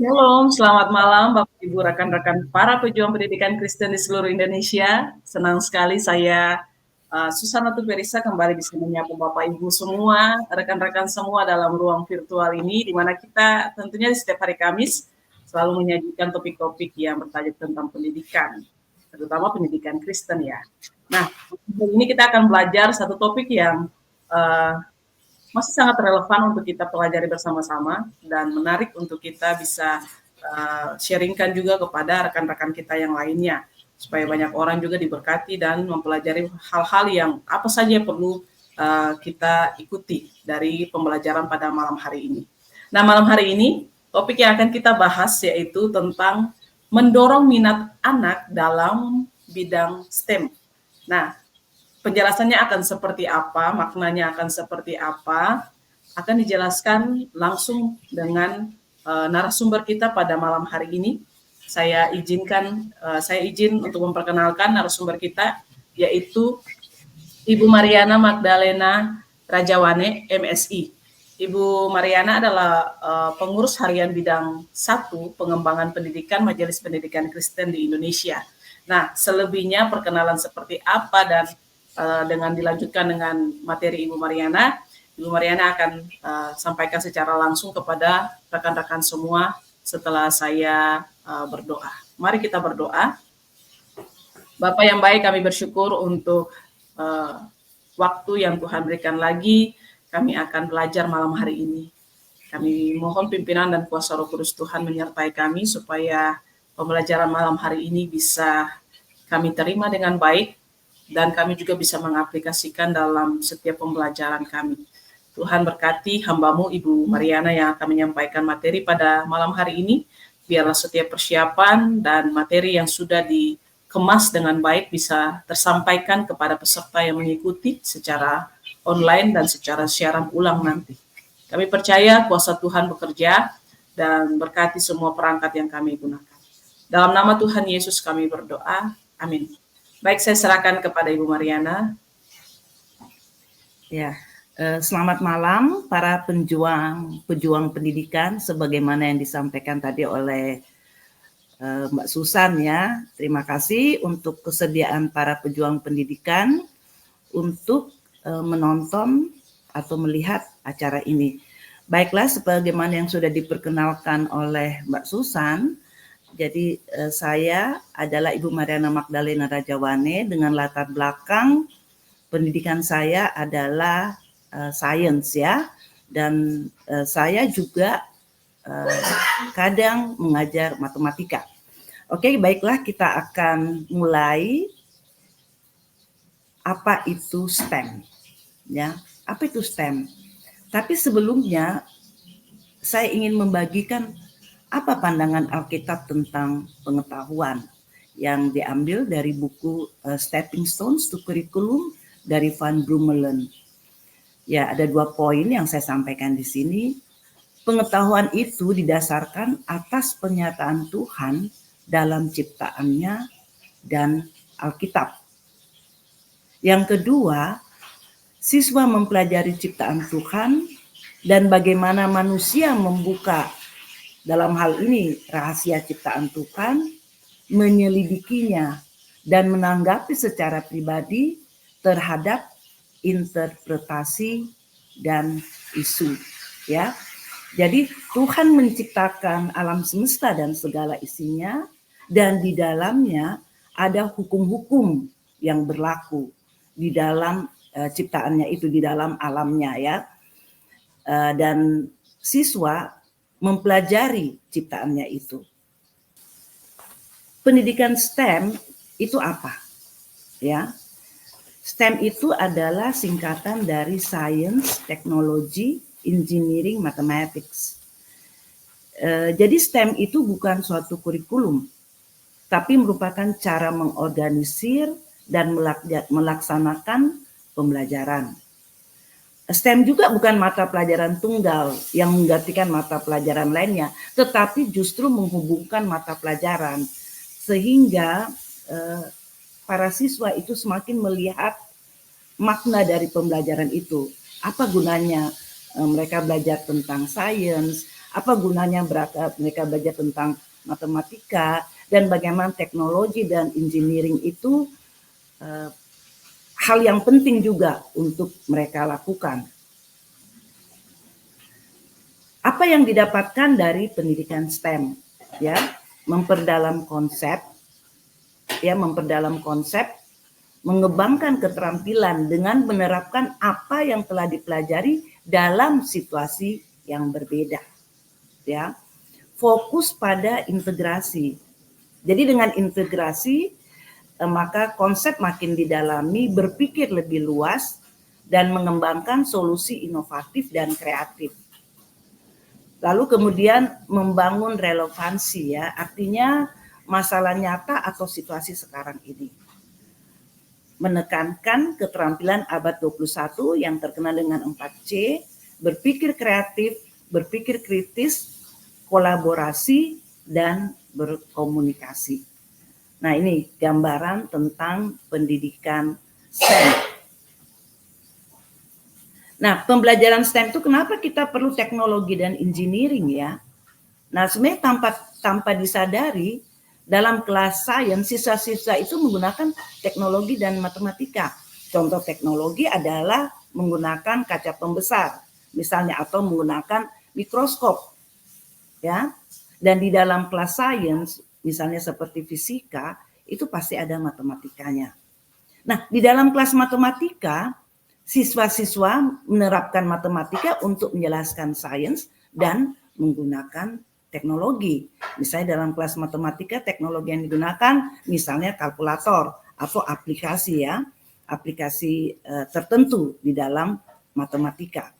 Shalom, selamat malam Bapak Ibu rekan-rekan para pejuang pendidikan Kristen di seluruh Indonesia. Senang sekali saya Susana Tuperisa kembali bisa menyapa Bapak Ibu semua, rekan-rekan semua dalam ruang virtual ini, di mana kita tentunya di setiap hari Kamis selalu menyajikan topik-topik yang bertajuk tentang pendidikan, terutama pendidikan Kristen ya. Nah, hari ini kita akan belajar satu topik yang uh, masih sangat relevan untuk kita pelajari bersama-sama dan menarik untuk kita bisa sharingkan juga kepada rekan-rekan kita yang lainnya supaya banyak orang juga diberkati dan mempelajari hal-hal yang apa saja perlu kita ikuti dari pembelajaran pada malam hari ini. Nah, malam hari ini topik yang akan kita bahas yaitu tentang mendorong minat anak dalam bidang STEM. Nah, penjelasannya akan seperti apa, maknanya akan seperti apa, akan dijelaskan langsung dengan narasumber kita pada malam hari ini. Saya izin untuk memperkenalkan narasumber kita, yaitu Ibu Mariana Magdalena Rajawane, MSI. Ibu Mariana adalah pengurus harian bidang 1 pengembangan pendidikan Majelis Pendidikan Kristen di Indonesia. Nah, selebihnya perkenalan seperti apa dan dengan dilanjutkan dengan materi Ibu Mariana akan sampaikan secara langsung kepada rekan-rekan semua setelah saya berdoa. Mari kita berdoa. Bapak yang baik, kami bersyukur untuk waktu yang Tuhan berikan lagi. Kami akan belajar malam hari ini. Kami mohon pimpinan dan kuasa Roh Kudus Tuhan menyertai kami supaya pembelajaran malam hari ini bisa kami terima dengan baik dan kami juga bisa mengaplikasikan dalam setiap pembelajaran kami. Tuhan berkati hamba-Mu Ibu Mariana yang akan menyampaikan materi pada malam hari ini. Biarlah setiap persiapan dan materi yang sudah dikemas dengan baik bisa tersampaikan kepada peserta yang mengikuti secara online dan secara siaran ulang nanti. Kami percaya kuasa Tuhan bekerja dan berkati semua perangkat yang kami gunakan. Dalam nama Tuhan Yesus kami berdoa. Amin. Baik, saya serahkan kepada Ibu Mariana. Ya, selamat malam para pejuang pendidikan, sebagaimana yang disampaikan tadi oleh Mbak Susan ya. Terima kasih untuk kesediaan para pejuang pendidikan untuk menonton atau melihat acara ini. Baiklah, sebagaimana yang sudah diperkenalkan oleh Mbak Susan, jadi saya adalah Ibu Mariana Magdalena Rajawane dengan latar belakang pendidikan saya adalah sains ya, dan saya juga kadang mengajar matematika. Oke, baiklah, kita akan mulai. Apa itu STEM? Ya, apa itu STEM? Tapi sebelumnya saya ingin membagikan apa pandangan Alkitab tentang pengetahuan yang diambil dari buku Stepping Stones to Curriculum dari Van Brummelen. Ya, ada 2 poin yang saya sampaikan di sini. Pengetahuan itu didasarkan atas pernyataan Tuhan dalam ciptaannya dan Alkitab. Yang kedua, siswa mempelajari ciptaan Tuhan dan bagaimana manusia membuka dalam hal ini rahasia ciptaan Tuhan, menyelidikinya dan menanggapi secara pribadi terhadap interpretasi dan isu ya. Jadi Tuhan menciptakan alam semesta dan segala isinya, dan di dalamnya ada hukum-hukum yang berlaku di dalam ciptaannya itu, di dalam alamnya ya. Dan siswa mempelajari ciptaannya itu. Pendidikan STEM itu apa? Ya. STEM itu adalah singkatan dari Science, Technology, Engineering, Mathematics. Jadi STEM itu bukan suatu kurikulum, tapi merupakan cara mengorganisir dan melaksanakan pembelajaran. STEM juga bukan mata pelajaran tunggal yang menggantikan mata pelajaran lainnya, tetapi justru menghubungkan mata pelajaran sehingga para siswa itu semakin melihat makna dari pembelajaran itu. Apa gunanya mereka belajar tentang sains, apa gunanya mereka belajar tentang matematika, dan bagaimana teknologi dan engineering itu hal yang penting juga untuk mereka lakukan. Apa yang didapatkan dari pendidikan STEM? Ya, memperdalam konsep, mengembangkan keterampilan dengan menerapkan apa yang telah dipelajari dalam situasi yang berbeda. Ya, fokus pada integrasi. Jadi dengan integrasi maka konsep makin didalami, berpikir lebih luas, dan mengembangkan solusi inovatif dan kreatif. Lalu kemudian membangun relevansi, ya, artinya masalah nyata atau situasi sekarang ini. Menekankan keterampilan abad 21 yang terkenal dengan 4C, berpikir kreatif, berpikir kritis, kolaborasi, dan berkomunikasi. Nah, ini gambaran tentang pendidikan STEM. Nah, pembelajaran STEM itu kenapa kita perlu teknologi dan engineering, ya? Nah, sebenarnya tanpa disadari dalam kelas sains siswa-siswa itu menggunakan teknologi dan matematika. Contoh teknologi adalah menggunakan kaca pembesar, misalnya, atau menggunakan mikroskop, ya. Dan di dalam kelas sains, misalnya seperti fisika, itu pasti ada matematikanya. Nah, di dalam kelas matematika, siswa-siswa menerapkan matematika untuk menjelaskan sains dan menggunakan teknologi. Misalnya dalam kelas matematika, teknologi yang digunakan misalnya kalkulator atau aplikasi, ya, aplikasi tertentu di dalam matematika.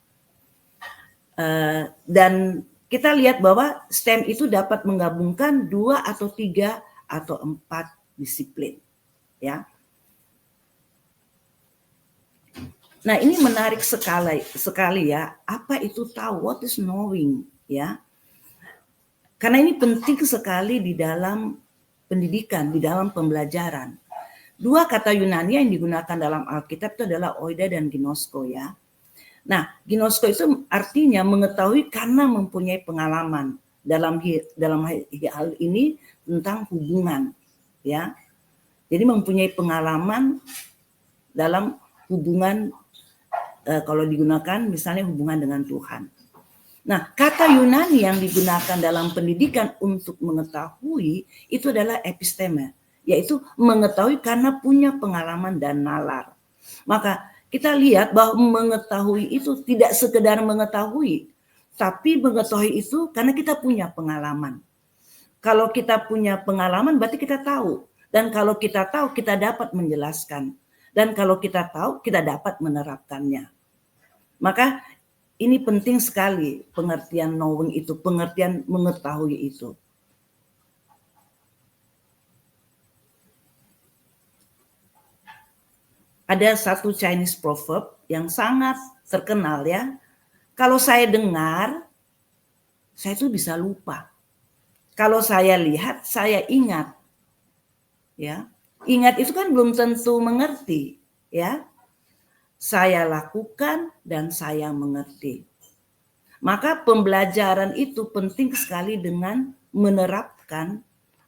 Dan kita lihat bahwa STEM itu dapat menggabungkan 2 atau 3 atau 4 disiplin, ya. Nah, ini menarik sekali, ya. Apa itu tahu? What is knowing, ya? Karena ini penting sekali di dalam pendidikan, di dalam pembelajaran. 2 kata Yunani yang digunakan dalam Alkitab itu adalah oida dan ginosko, ya. Nah, ginosko itu artinya mengetahui karena mempunyai pengalaman dalam hal ini tentang hubungan, ya. Jadi mempunyai pengalaman dalam hubungan, kalau digunakan misalnya hubungan dengan Tuhan. Nah, kata Yunani yang digunakan dalam pendidikan untuk mengetahui itu adalah episteme, yaitu mengetahui karena punya pengalaman dan nalar. Maka kita lihat bahwa mengetahui itu tidak sekedar mengetahui, tapi mengetahui itu karena kita punya pengalaman. Kalau kita punya pengalaman berarti kita tahu. Dan kalau kita tahu, kita dapat menjelaskan. Dan kalau kita tahu, kita dapat menerapkannya. Maka ini penting sekali pengertian knowing itu, pengertian mengetahui itu. Ada satu Chinese proverb yang sangat terkenal, ya. Kalau saya dengar, saya itu bisa lupa. Kalau saya lihat, saya ingat. Ya. Ingat itu kan belum tentu mengerti, ya. Saya lakukan dan saya mengerti. Maka pembelajaran itu penting sekali dengan menerapkan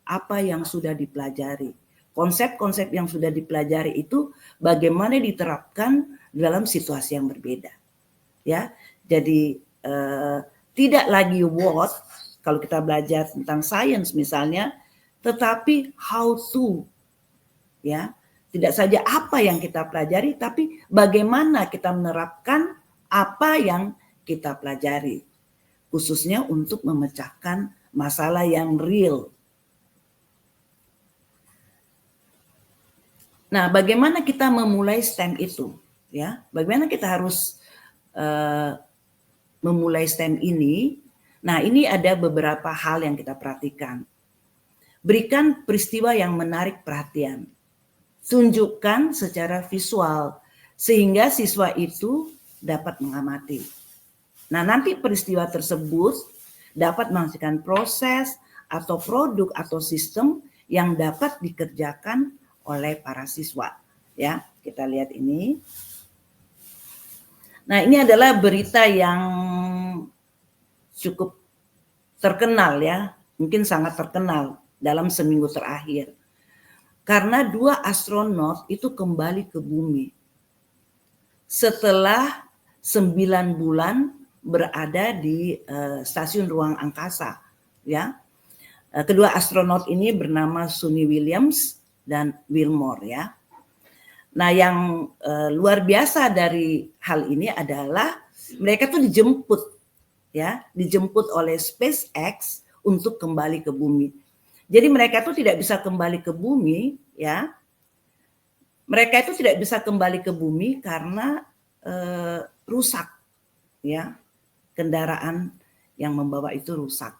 apa yang sudah dipelajari. Konsep-konsep yang sudah dipelajari itu bagaimana diterapkan dalam situasi yang berbeda. Ya, jadi tidak lagi what kalau kita belajar tentang sains misalnya, tetapi how to, ya. Tidak saja apa yang kita pelajari, tapi bagaimana kita menerapkan apa yang kita pelajari, khususnya untuk memecahkan masalah yang real. Nah, bagaimana kita memulai STEM itu? Ya, bagaimana kita harus memulai STEM ini? Nah, ini ada beberapa hal yang kita perhatikan. Berikan peristiwa yang menarik perhatian. Tunjukkan secara visual sehingga siswa itu dapat mengamati. Nah, nanti peristiwa tersebut dapat menghasilkan proses atau produk atau sistem yang dapat dikerjakan oleh para siswa. Ya, kita lihat ini. Nah, ini adalah berita yang cukup terkenal ya, mungkin sangat terkenal dalam seminggu terakhir. Karena 2 astronot itu kembali ke bumi setelah 9 bulan berada di stasiun ruang angkasa, ya. Kedua astronot ini bernama Suni Williams dan Wilmore, ya. Nah, yang luar biasa dari hal ini adalah mereka tuh dijemput, ya, dijemput oleh SpaceX untuk kembali ke bumi. Jadi mereka tuh tidak bisa kembali ke bumi, ya. Mereka itu tidak bisa kembali ke bumi karena rusak, ya. Kendaraan yang membawa itu rusak,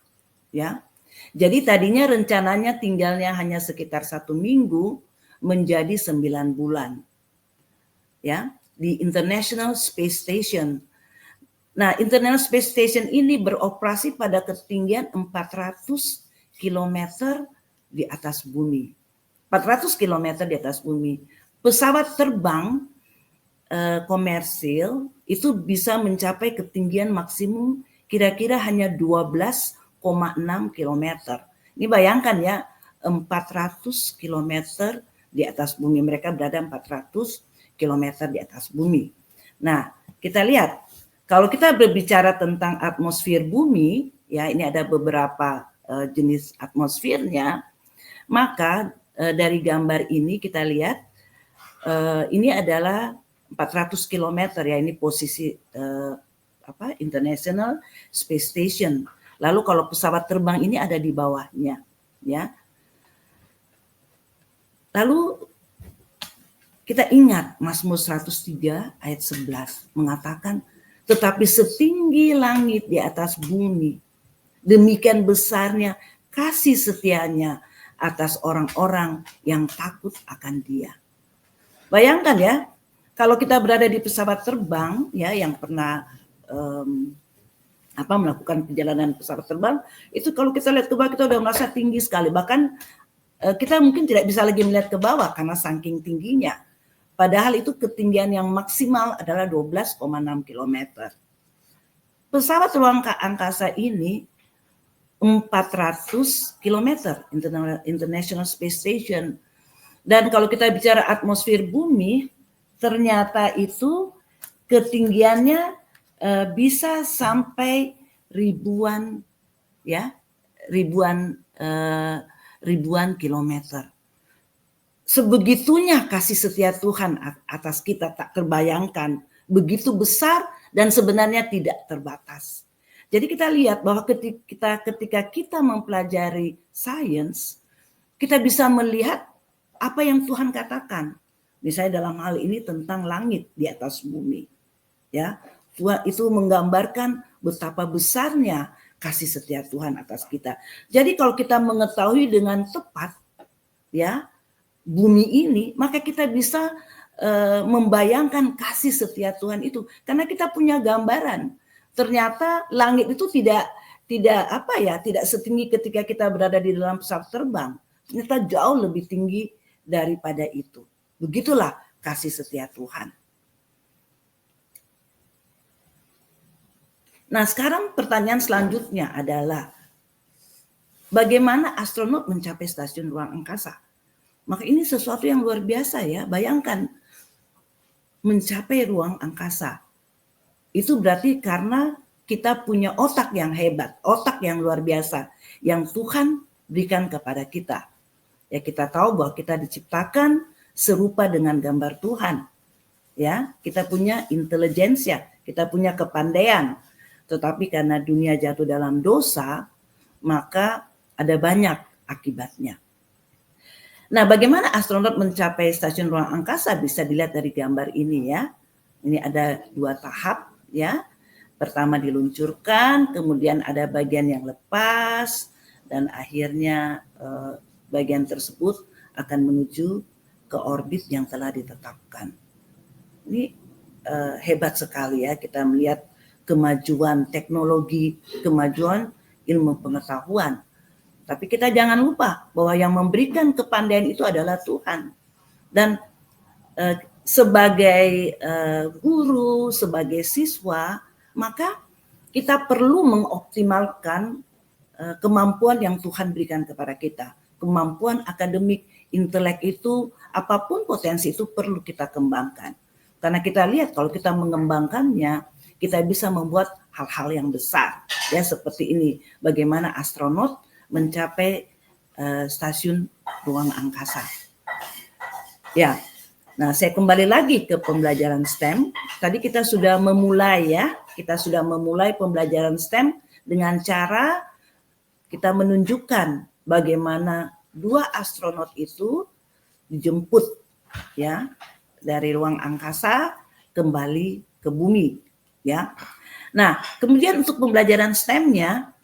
ya. Jadi tadinya rencananya tinggalnya hanya sekitar 1 minggu menjadi 9 bulan, ya, di International Space Station. Nah, International Space Station ini beroperasi pada ketinggian 400 km di atas bumi. 400 km di atas bumi. Pesawat terbang komersil itu bisa mencapai ketinggian maksimum kira-kira hanya 12,6 km. Ini bayangkan ya, 400 km di atas bumi. Mereka berada 400 km di atas bumi. Nah, kita lihat, kalau kita berbicara tentang atmosfer bumi, ya ini ada beberapa jenis atmosfernya, maka dari gambar ini kita lihat, ini adalah 400 km ya, ini posisi International Space Station. Lalu kalau pesawat terbang ini ada di bawahnya, ya. Lalu kita ingat Mazmur 103 ayat 11 mengatakan, tetapi setinggi langit di atas bumi, demikian besarnya kasih setianya atas orang-orang yang takut akan Dia. Bayangkan ya, kalau kita berada di pesawat terbang, ya, yang pernah melakukan perjalanan pesawat terbang, itu kalau kita lihat ke bawah kita udah merasa tinggi sekali. Bahkan kita mungkin tidak bisa lagi melihat ke bawah karena saking tingginya. Padahal itu ketinggian yang maksimal adalah 12,6 km. Pesawat ruang angkasa ini 400 km, International Space Station. Dan kalau kita bicara atmosfer bumi, ternyata itu ketinggiannya bisa sampai ribuan kilometer. Sebegitunya kasih setia Tuhan atas kita, tak terbayangkan, begitu besar dan sebenarnya tidak terbatas. Jadi kita lihat bahwa ketika kita mempelajari sains, kita bisa melihat apa yang Tuhan katakan. Misalnya dalam hal ini tentang langit di atas bumi, ya. Tuhan itu menggambarkan betapa besarnya kasih setia Tuhan atas kita. Jadi kalau kita mengetahui dengan tepat, ya, bumi ini, maka kita bisa membayangkan kasih setia Tuhan itu, karena kita punya gambaran. Ternyata langit itu tidak setinggi ketika kita berada di dalam pesawat terbang. Ternyata jauh lebih tinggi daripada itu. Begitulah kasih setia Tuhan. Nah, sekarang pertanyaan selanjutnya adalah bagaimana astronot mencapai stasiun ruang angkasa? Maka ini sesuatu yang luar biasa ya. Bayangkan mencapai ruang angkasa. Itu berarti karena kita punya otak yang hebat, otak yang luar biasa yang Tuhan berikan kepada kita. Ya, kita tahu bahwa kita diciptakan serupa dengan gambar Tuhan. Ya, kita punya intelijensia, kita punya kepandaian. Tetapi karena dunia jatuh dalam dosa, maka ada banyak akibatnya. Nah, bagaimana astronot mencapai stasiun ruang angkasa bisa dilihat dari gambar ini ya. Ini ada 2 tahap ya. Pertama diluncurkan, kemudian ada bagian yang lepas, dan akhirnya bagian tersebut akan menuju ke orbit yang telah ditetapkan. Ini hebat sekali ya, kita melihat kemajuan teknologi, kemajuan ilmu pengetahuan. Tapi kita jangan lupa bahwa yang memberikan kepandaian itu adalah Tuhan. Dan sebagai guru, sebagai siswa, maka kita perlu mengoptimalkan kemampuan yang Tuhan berikan kepada kita. Kemampuan akademik, intelek itu, apapun potensi itu perlu kita kembangkan. Karena kita lihat kalau kita mengembangkannya, kita bisa membuat hal-hal yang besar. Ya, seperti ini, bagaimana astronot mencapai stasiun ruang angkasa. Ya, nah saya kembali lagi ke pembelajaran STEM. Tadi kita sudah memulai ya, kita sudah memulai pembelajaran STEM dengan cara kita menunjukkan bagaimana 2 astronot itu dijemput ya dari ruang angkasa kembali ke bumi ya. Nah, kemudian untuk pembelajaran STEM-nya,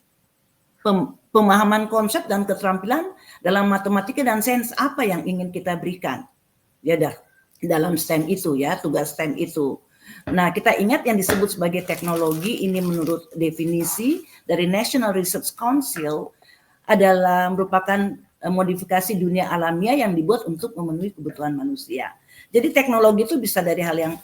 pemahaman konsep dan keterampilan dalam matematika dan sains apa yang ingin kita berikan ya dalam STEM itu ya, tugas STEM itu. Nah, kita ingat yang disebut sebagai teknologi ini menurut definisi dari National Research Council adalah merupakan modifikasi dunia alamiah yang dibuat untuk memenuhi kebutuhan manusia. Jadi teknologi itu bisa dari hal yang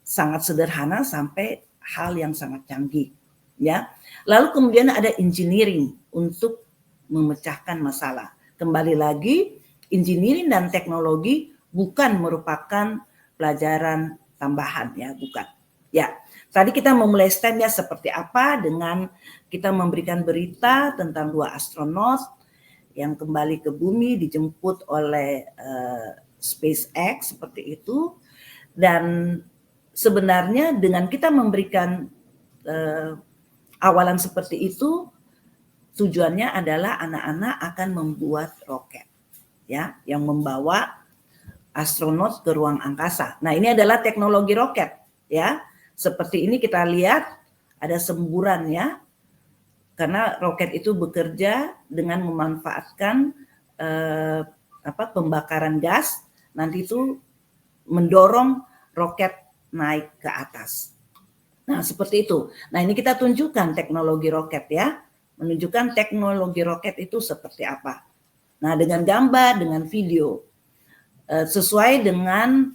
sangat sederhana sampai hal yang sangat canggih, ya. Lalu kemudian ada engineering untuk memecahkan masalah. Kembali lagi, engineering dan teknologi bukan merupakan pelajaran tambahan ya, bukan. Ya, tadi kita memulai STEM ya seperti apa dengan kita memberikan berita tentang 2 astronot yang kembali ke bumi dijemput oleh SpaceX seperti itu. Dan sebenarnya dengan kita memberikan awalan seperti itu, tujuannya adalah anak-anak akan membuat roket ya yang membawa astronot ke ruang angkasa. Nah, ini adalah teknologi roket ya. Seperti ini kita lihat ada semburan ya. Karena roket itu bekerja dengan memanfaatkan pembakaran gas, nanti itu mendorong roket naik ke atas. Nah, seperti itu. Nah, ini kita tunjukkan teknologi roket ya. Menunjukkan teknologi roket itu seperti apa. Nah, dengan gambar, dengan video. Sesuai dengan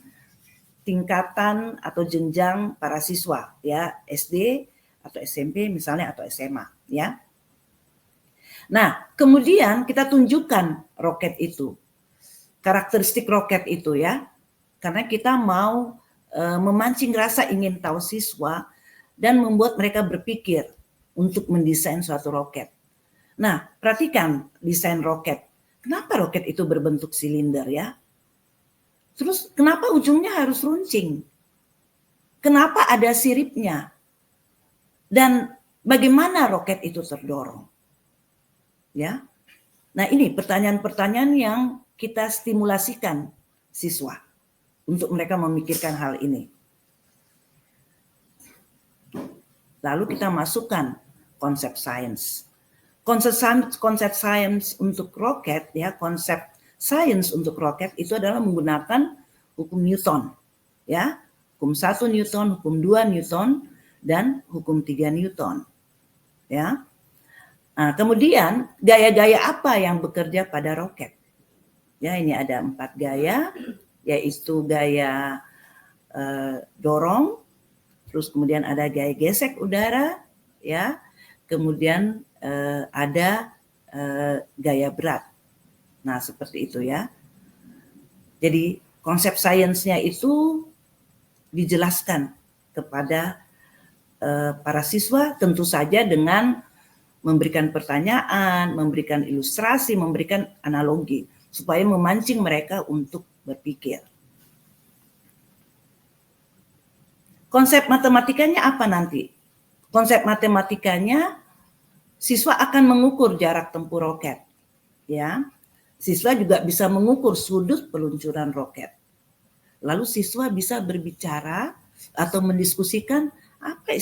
tingkatan atau jenjang para siswa ya, SD atau SMP misalnya atau SMA ya. Nah, kemudian kita tunjukkan roket itu. Karakteristik roket itu ya. Karena kita mau memancing rasa ingin tahu siswa dan membuat mereka berpikir untuk mendesain suatu roket. Nah, perhatikan desain roket. Kenapa roket itu berbentuk silinder ya? Terus kenapa ujungnya harus runcing? Kenapa ada siripnya? Dan bagaimana roket itu terdorong? Ya. Nah, ini pertanyaan-pertanyaan yang kita stimulasikan siswa untuk mereka memikirkan hal ini. Lalu kita masukkan konsep sains. Konsep sains untuk roket ya, konsep sains untuk roket itu adalah menggunakan hukum Newton ya, hukum 1 Newton, hukum 2 Newton dan hukum 3 Newton ya. Nah, kemudian gaya-gaya apa yang bekerja pada roket ya, ini ada 4 gaya, yaitu gaya dorong, terus kemudian ada gaya gesek udara ya, kemudian ada gaya berat. Nah, seperti itu ya. Jadi konsep sainsnya itu dijelaskan kepada para siswa, tentu saja dengan memberikan pertanyaan, memberikan ilustrasi, memberikan analogi supaya memancing mereka untuk berpikir. Konsep matematikanya apa nanti? Konsep matematikanya siswa akan mengukur jarak tempuh roket ya. Siswa juga bisa mengukur sudut peluncuran roket. Lalu siswa bisa berbicara atau mendiskusikan apa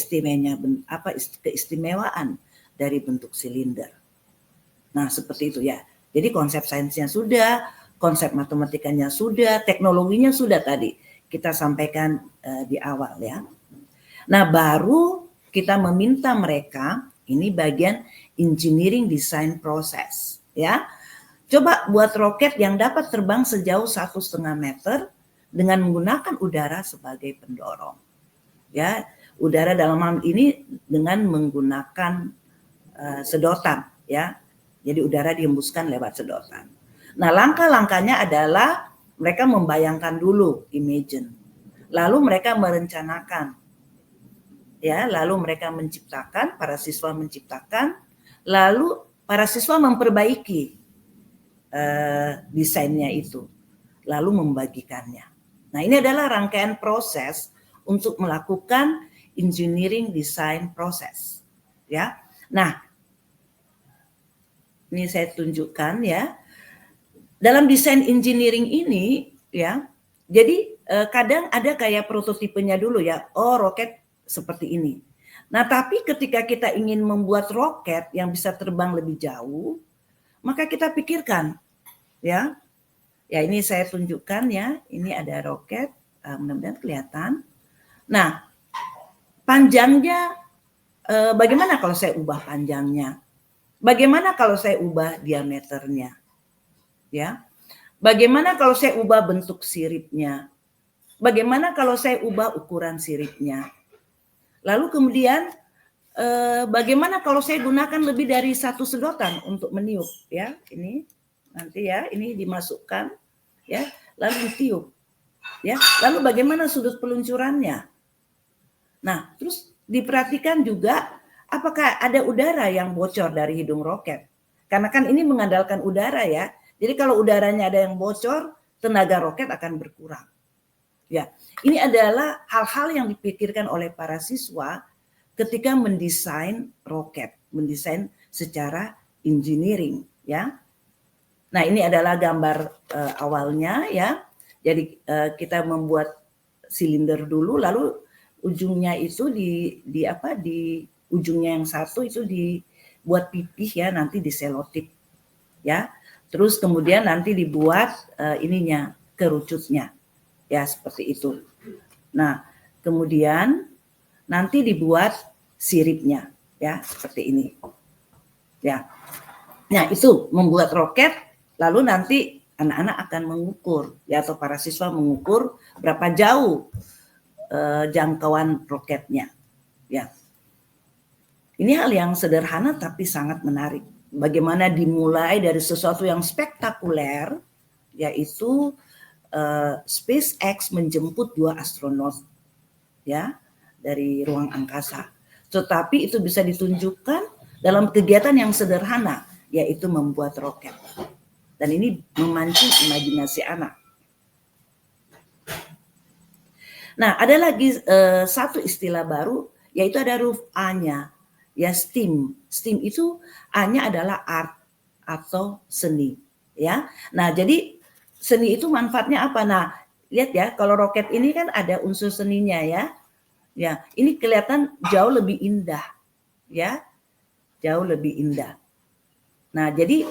keistimewaan dari bentuk silinder. Nah, seperti itu ya. Jadi konsep sainsnya sudah, konsep matematikanya sudah, teknologinya sudah tadi kita sampaikan di awal ya. Nah, baru kita meminta mereka, ini bagian engineering design process ya. Coba buat roket yang dapat terbang sejauh 1,5 meter dengan menggunakan udara sebagai pendorong. Ya, udara dalam hal ini dengan menggunakan sedotan ya. Jadi udara dihembuskan lewat sedotan. Nah, langkah-langkahnya adalah mereka membayangkan dulu, imagine. Lalu mereka merencanakan, ya. Lalu mereka menciptakan, para siswa menciptakan, lalu para siswa memperbaiki desainnya itu, lalu membagikannya. Nah, ini adalah rangkaian proses untuk melakukan engineering design proses, ya. Nah, ini saya tunjukkan ya. Dalam desain engineering ini ya, jadi kadang ada kayak prototipenya dulu ya. Oh, roket seperti ini. Nah, tapi ketika kita ingin membuat roket yang bisa terbang lebih jauh, maka kita pikirkan ya. Ya, ini saya tunjukkan ya. Ini ada roket, mudah-mudahan kelihatan. Nah, panjangnya bagaimana kalau saya ubah panjangnya? Bagaimana kalau saya ubah diameternya? Ya. Bagaimana kalau saya ubah bentuk siripnya? Bagaimana kalau saya ubah ukuran siripnya? Lalu kemudian bagaimana kalau saya gunakan lebih dari satu sedotan untuk meniup, ya? Ini nanti ya, ini dimasukkan ya, lalu ditiup. Ya. Lalu bagaimana sudut peluncurannya? Nah, terus diperhatikan juga apakah ada udara yang bocor dari hidung roket? Karena kan ini mengandalkan udara ya. Jadi kalau udaranya ada yang bocor, tenaga roket akan berkurang. Ya, ini adalah hal-hal yang dipikirkan oleh para siswa ketika mendesain roket, mendesain secara engineering ya. Nah, ini adalah gambar awalnya ya. Jadi kita membuat silinder dulu, lalu ujungnya itu di ujungnya yang satu itu dibuat pipih ya, nanti diselotip ya. Terus kemudian nanti dibuat ininya, kerucutnya ya, seperti itu. Nah, kemudian nanti dibuat siripnya ya, seperti ini ya. Nah, itu membuat roket, lalu nanti anak-anak akan mengukur ya, atau para siswa mengukur berapa jauh jangkauan roketnya ya. Ini hal yang sederhana tapi sangat menarik. Bagaimana dimulai dari sesuatu yang spektakuler, yaitu SpaceX menjemput 2 astronot ya dari ruang angkasa. Tetapi itu bisa ditunjukkan dalam kegiatan yang sederhana, yaitu membuat roket. Dan ini memancing imajinasi anak. Nah, ada lagi satu istilah baru, yaitu ada huruf A-nya, ya, STEAM. STEAM itu A-nya adalah art atau seni, ya. Nah, jadi seni itu manfaatnya apa? Nah, lihat ya, kalau roket ini kan ada unsur seninya ya. Ya, ini kelihatan jauh lebih indah, ya, jauh lebih indah. Nah, jadi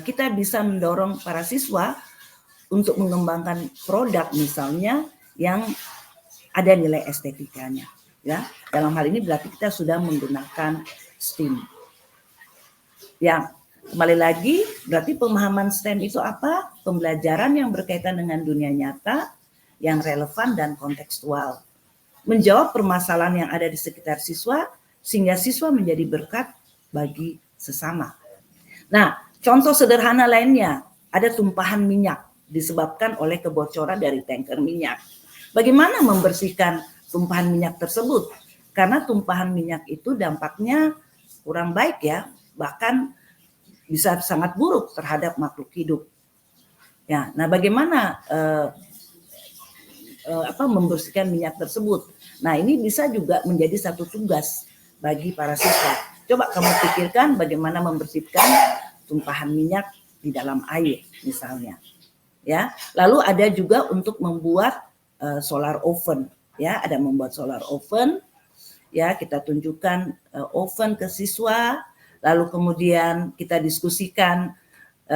kita bisa mendorong para siswa untuk mengembangkan produk misalnya yang ada nilai estetikanya, ya. Dalam hal ini berarti kita sudah menggunakan STEAM. Ya, kembali lagi berarti pemahaman STEM itu apa? Pembelajaran yang berkaitan dengan dunia nyata, yang relevan dan kontekstual. Menjawab permasalahan yang ada di sekitar siswa sehingga siswa menjadi berkat bagi sesama. Nah, contoh sederhana lainnya, ada tumpahan minyak disebabkan oleh kebocoran dari tanker minyak. Bagaimana membersihkan tumpahan minyak tersebut? Karena tumpahan minyak itu dampaknya kurang baik ya, bahkan bisa sangat buruk terhadap makhluk hidup. Ya, nah bagaimana membersihkan minyak tersebut? Nah, ini bisa juga menjadi satu tugas bagi para siswa. Coba kamu pikirkan bagaimana membersihkan tumpahan minyak di dalam air misalnya. Ya, lalu ada juga untuk membuat solar oven, ya, ada membuat solar oven, ya, kita tunjukkan oven ke siswa, lalu kemudian kita diskusikan,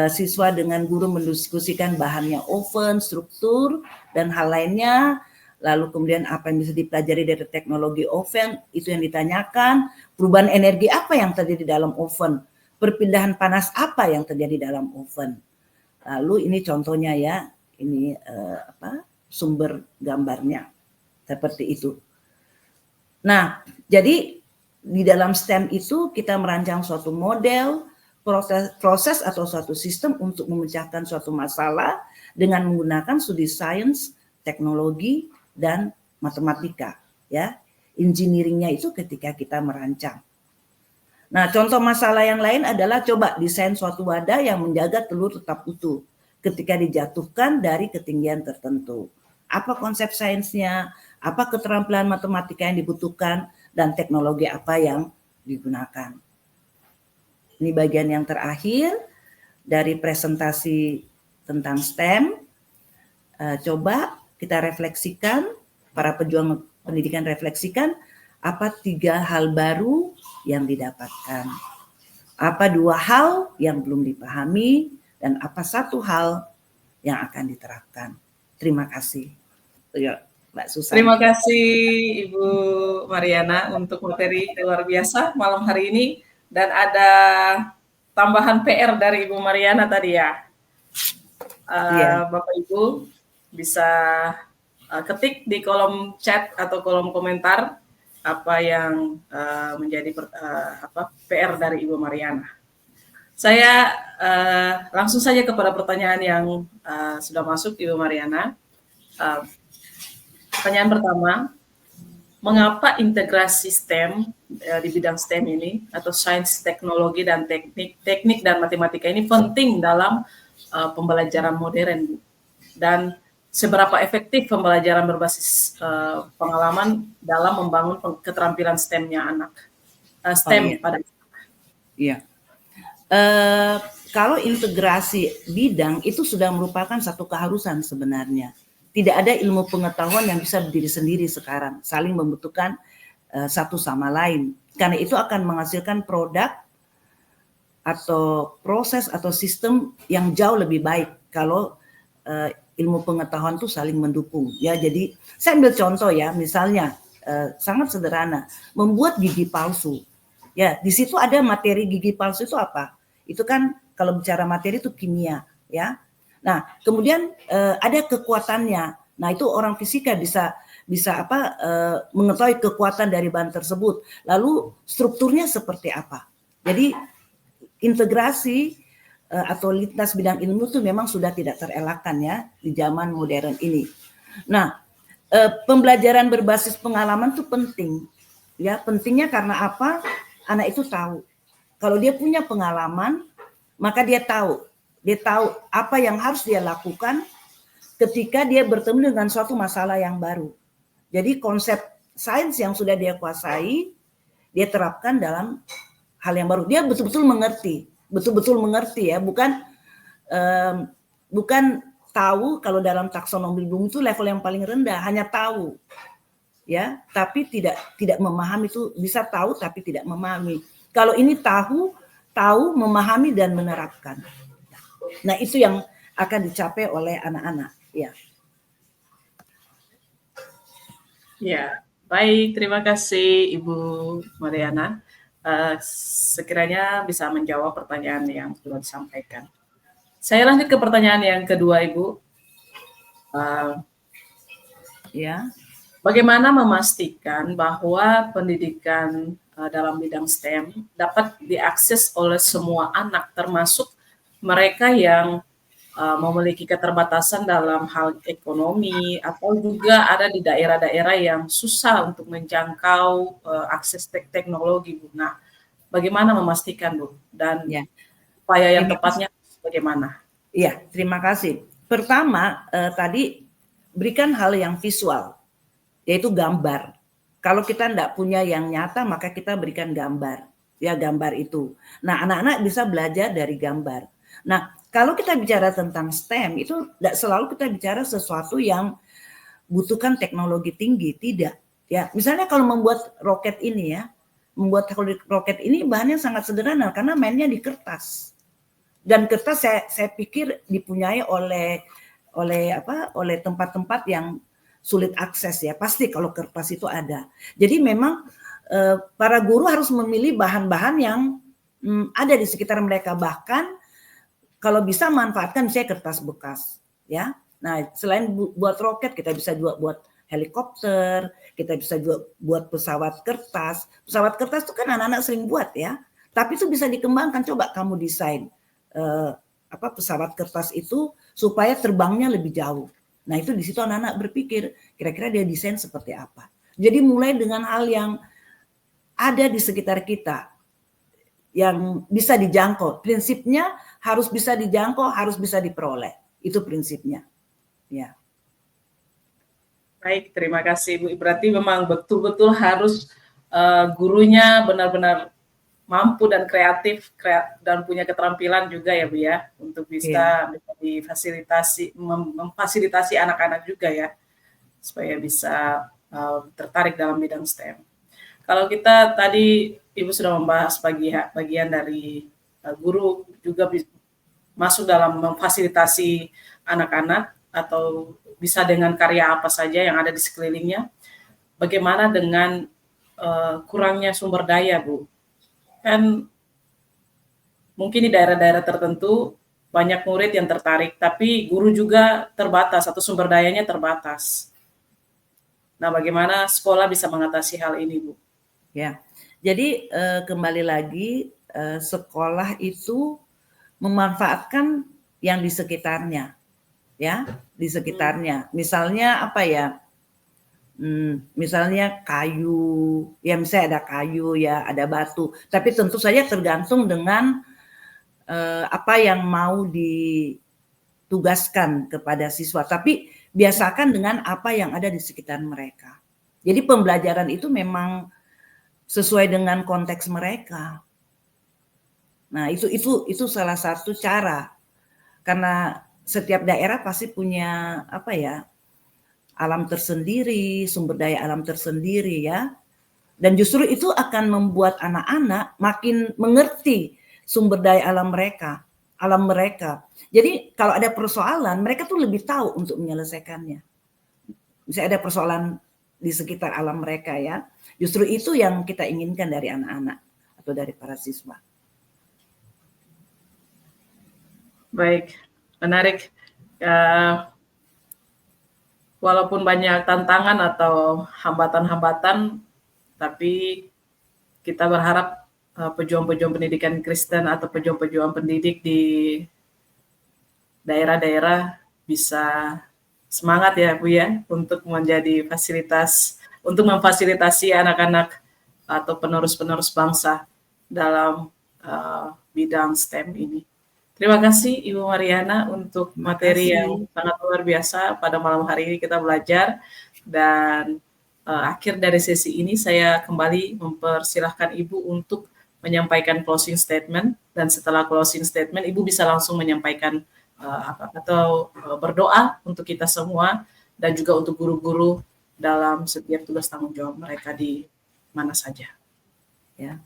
siswa dengan guru mendiskusikan bahannya oven, struktur, dan hal lainnya, lalu kemudian apa yang bisa dipelajari dari teknologi oven, itu yang ditanyakan, perubahan energi apa yang terjadi di dalam oven, perpindahan panas apa yang terjadi dalam oven. Lalu ini contohnya ya, ini sumber gambarnya seperti itu. Nah, jadi di dalam STEM itu kita merancang suatu model proses atau suatu sistem untuk memecahkan suatu masalah dengan menggunakan studi sains, teknologi, dan matematika. Ya, engineeringnya itu ketika kita merancang. Nah, contoh masalah yang lain adalah coba desain suatu wadah yang menjaga telur tetap utuh ketika dijatuhkan dari ketinggian tertentu. Apa konsep sainsnya, apa keterampilan matematika yang dibutuhkan, dan teknologi apa yang digunakan. Ini bagian yang terakhir dari presentasi tentang STEM. Coba kita refleksikan, para pejuang pendidikan refleksikan, apa 3 hal baru yang didapatkan, apa 2 hal yang belum dipahami, dan apa 1 hal yang akan diterapkan. Terima kasih. Ya, Mbak Susan. Terima kasih Ibu Mariana untuk materi luar biasa malam hari ini, dan ada tambahan PR dari Ibu Mariana tadi ya. Bapak Ibu bisa ketik di kolom chat atau kolom komentar apa yang menjadi PR dari Ibu Mariana. Saya langsung saja kepada pertanyaan yang sudah masuk, Ibu Mariana. Pertanyaan pertama, mengapa integrasi STEM di bidang STEM ini atau sains, teknologi, dan teknik dan matematika ini penting dalam pembelajaran modern, dan seberapa efektif pembelajaran berbasis pengalaman dalam membangun keterampilan STEM-nya anak, STEM pada. Iya. Kalau integrasi bidang itu sudah merupakan satu keharusan sebenarnya. Tidak ada ilmu pengetahuan yang bisa berdiri sendiri sekarang, saling membutuhkan satu sama lain. Karena itu akan menghasilkan produk atau proses atau sistem yang jauh lebih baik kalau ilmu pengetahuan itu saling mendukung. Ya, jadi saya ambil contoh ya, misalnya sangat sederhana, membuat gigi palsu. Ya, di situ ada materi gigi palsu itu apa? Itu kan kalau bicara materi itu kimia, ya. Nah, kemudian ada kekuatannya. Nah, itu orang fisika bisa mengetahui kekuatan dari bahan tersebut. Lalu strukturnya seperti apa? Jadi integrasi atau lintas bidang ilmu itu memang sudah tidak terelakkan ya di zaman modern ini. Nah, pembelajaran berbasis pengalaman itu penting. Ya, pentingnya karena apa? Anak itu tahu. Kalau dia punya pengalaman, maka dia tahu apa yang harus dia lakukan ketika dia bertemu dengan suatu masalah yang baru. Jadi konsep sains yang sudah dia kuasai, dia terapkan dalam hal yang baru. Dia betul-betul mengerti ya, bukan tahu. Kalau dalam taksonomi Bloom itu level yang paling rendah, hanya tahu. Ya, tapi tidak memahami. Itu bisa tahu tapi tidak memahami. Kalau ini tahu, memahami dan menerapkan. Nah, itu yang akan dicapai oleh anak-anak, ya. Ya, baik, terima kasih Ibu Mariana. Sekiranya bisa menjawab pertanyaan yang sudah disampaikan. Saya lanjut ke pertanyaan yang kedua, Ibu. Ya. Bagaimana memastikan bahwa pendidikan dalam bidang STEM dapat diakses oleh semua anak, termasuk mereka yang memiliki keterbatasan dalam hal ekonomi atau juga ada di daerah-daerah yang susah untuk menjangkau akses teknologi, Bu. Nah, bagaimana memastikan, Bu? Dan upaya yang tepatnya bagaimana? Iya, terima kasih. Pertama, tadi berikan hal yang visual, yaitu gambar. Kalau kita tidak punya yang nyata, maka kita berikan gambar. Ya, gambar itu. Nah, anak-anak bisa belajar dari gambar. Nah, kalau kita bicara tentang STEM, itu tidak selalu kita bicara sesuatu yang butuhkan teknologi tinggi, tidak. Ya, misalnya kalau membuat roket ini ya, bahannya sangat sederhana karena mainnya di kertas. Dan kertas saya pikir dipunyai oleh tempat-tempat yang sulit akses ya. Pasti kalau kertas itu ada. Jadi memang para guru harus memilih bahan-bahan yang ada di sekitar mereka, bahkan kalau bisa manfaatkan misalnya kertas bekas, ya. Nah, selain buat roket, kita bisa juga buat helikopter, kita bisa juga buat pesawat kertas. Pesawat kertas itu kan anak-anak sering buat ya. Tapi itu bisa dikembangkan. Coba kamu desain pesawat kertas itu supaya terbangnya lebih jauh. Nah, itu di situ anak-anak berpikir, kira-kira dia desain seperti apa. Jadi mulai dengan hal yang ada di sekitar kita, yang bisa dijangkau. Prinsipnya harus bisa dijangkau, harus bisa diperoleh. Itu prinsipnya. Ya. Baik, terima kasih Bu. Berarti memang betul-betul harus gurunya benar-benar mampu dan kreatif dan punya keterampilan juga ya Bu ya, untuk bisa memfasilitasi anak-anak juga ya, supaya bisa tertarik dalam bidang STEM. Kalau kita tadi Ibu sudah membahas bagian dari guru juga masuk dalam memfasilitasi anak-anak atau bisa dengan karya apa saja yang ada di sekelilingnya. Bagaimana dengan kurangnya sumber daya, Bu? Kan mungkin di daerah-daerah tertentu banyak murid yang tertarik, tapi guru juga terbatas atau sumber dayanya terbatas. Nah, bagaimana sekolah bisa mengatasi hal ini, Bu? Ya, jadi kembali lagi sekolah itu memanfaatkan yang di sekitarnya, ya, di sekitarnya. Misalnya apa ya? Misalnya kayu, ya misalnya ada kayu ya, ada batu. Tapi tentu saja tergantung dengan apa yang mau ditugaskan kepada siswa. Tapi biasakan dengan apa yang ada di sekitar mereka. Jadi pembelajaran itu memang sesuai dengan konteks mereka. Nah, itu salah satu cara. Karena setiap daerah pasti punya alam tersendiri, sumber daya alam tersendiri ya. Dan justru itu akan membuat anak-anak makin mengerti sumber daya alam mereka. Jadi kalau ada persoalan, mereka tuh lebih tahu untuk menyelesaikannya. Misalnya ada persoalan di sekitar alam mereka ya. Justru itu yang kita inginkan dari anak-anak atau dari para siswa. Baik, menarik. Walaupun banyak tantangan atau hambatan-hambatan, tapi kita berharap pejuang-pejuang pendidikan Kristen atau pejuang-pejuang pendidik di daerah-daerah bisa semangat ya Bu ya, untuk menjadi untuk memfasilitasi anak-anak atau penerus-penerus bangsa dalam bidang STEM ini. Terima kasih Ibu Mariana untuk materi yang sangat luar biasa pada malam hari ini kita belajar, dan akhir dari sesi ini saya kembali mempersilahkan Ibu untuk menyampaikan closing statement, dan setelah closing statement Ibu bisa langsung menyampaikan berdoa untuk kita semua dan juga untuk guru-guru dalam setiap tugas tanggung jawab mereka di mana saja. Ya.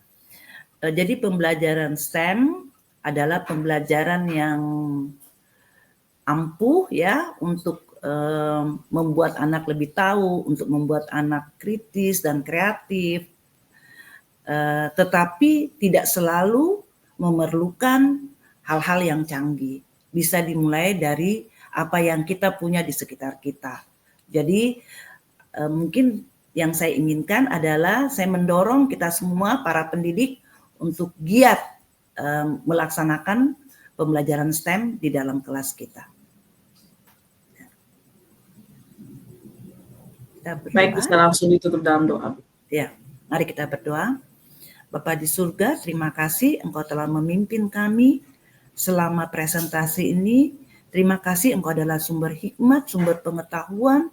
Jadi pembelajaran STEM adalah pembelajaran yang ampuh ya untuk membuat anak lebih tahu, untuk membuat anak kritis dan kreatif, tetapi tidak selalu memerlukan hal-hal yang canggih. Bisa dimulai dari apa yang kita punya di sekitar kita. Jadi mungkin yang saya inginkan adalah saya mendorong kita semua para pendidik untuk giat melaksanakan pembelajaran STEM di dalam kelas kita. Baik, bisa langsung ditutup dalam doa. Ya, mari kita berdoa. Bapa di surga, terima kasih Engkau telah memimpin kami selama presentasi ini. Terima kasih Engkau adalah sumber hikmat, sumber pengetahuan.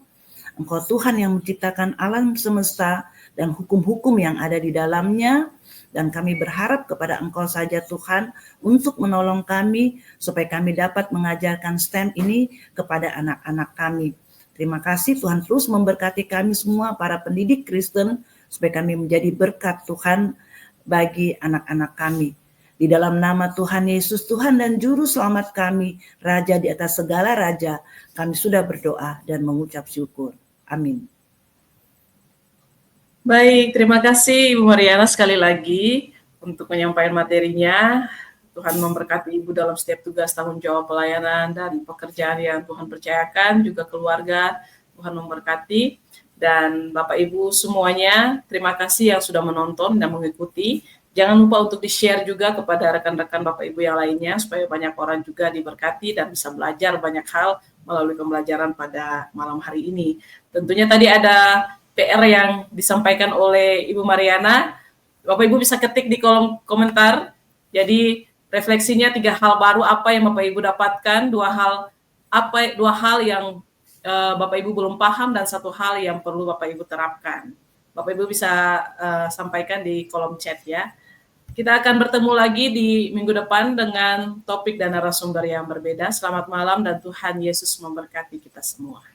Engkau Tuhan yang menciptakan alam semesta dan hukum-hukum yang ada di dalamnya. Dan kami berharap kepada Engkau saja Tuhan untuk menolong kami supaya kami dapat mengajarkan STEM ini kepada anak-anak kami. Terima kasih Tuhan, terus memberkati kami semua para pendidik Kristen supaya kami menjadi berkat Tuhan bagi anak-anak kami. Di dalam nama Tuhan Yesus, Tuhan dan Juru Selamat kami, Raja di atas segala raja, kami sudah berdoa dan mengucap syukur. Amin. Baik, terima kasih Ibu Mariana sekali lagi untuk menyampaikan materinya. Tuhan memberkati Ibu dalam setiap tugas tanggung jawab pelayanan dan pekerjaan yang Tuhan percayakan, juga keluarga. Tuhan memberkati. Dan Bapak Ibu semuanya, terima kasih yang sudah menonton dan mengikuti. Jangan lupa untuk di-share juga kepada rekan-rekan Bapak Ibu yang lainnya, supaya banyak orang juga diberkati dan bisa belajar banyak hal melalui pembelajaran pada malam hari ini. Tentunya tadi ada PR yang disampaikan oleh Ibu Mariana, Bapak Ibu bisa ketik di kolom komentar. Jadi refleksinya 3 hal baru apa yang Bapak Ibu dapatkan, 2 hal yang Bapak Ibu belum paham, dan 1 hal yang perlu Bapak Ibu terapkan. Bapak Ibu bisa sampaikan di kolom chat ya. Kita akan bertemu lagi di minggu depan dengan topik dan narasumber yang berbeda. Selamat malam dan Tuhan Yesus memberkati kita semua.